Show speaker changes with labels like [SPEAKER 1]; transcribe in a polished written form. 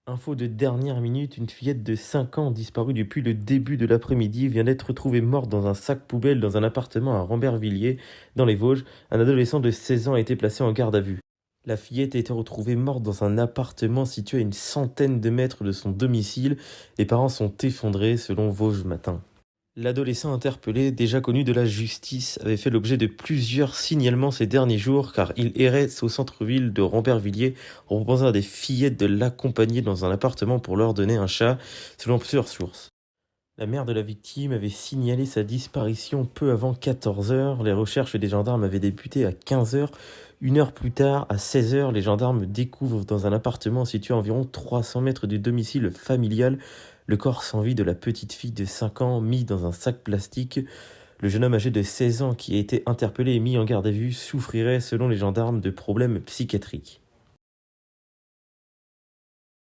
[SPEAKER 1] Info de dernière minute, une fillette de 5 ans disparue depuis le début de l'après-midi vient d'être retrouvée morte dans un sac poubelle dans un appartement à Rambervillers, dans les Vosges. Un adolescent de 16 ans a été placé en garde à vue. La fillette a été retrouvée morte dans un appartement situé à une centaine de mètres de son domicile. Les parents sont effondrés selon Vosges Matin. L'adolescent interpellé, déjà connu de la justice, avait fait l'objet de plusieurs signalements ces derniers jours car il errait au centre-ville de Rambervillers en proposant à des fillettes de l'accompagner dans un appartement pour leur donner un chat, selon plusieurs sources. La mère de la victime avait signalé sa disparition peu avant 14 heures. Les recherches des gendarmes avaient débuté à 15 heures. Une heure plus tard, à 16 heures, les gendarmes découvrent dans un appartement situé à environ 300 mètres du domicile familial le corps sans vie de la petite fille de 5 ans mis dans un sac plastique. Le jeune homme âgé de 16 ans qui a été interpellé et mis en garde à vue souffrirait, selon les gendarmes, de problèmes psychiatriques.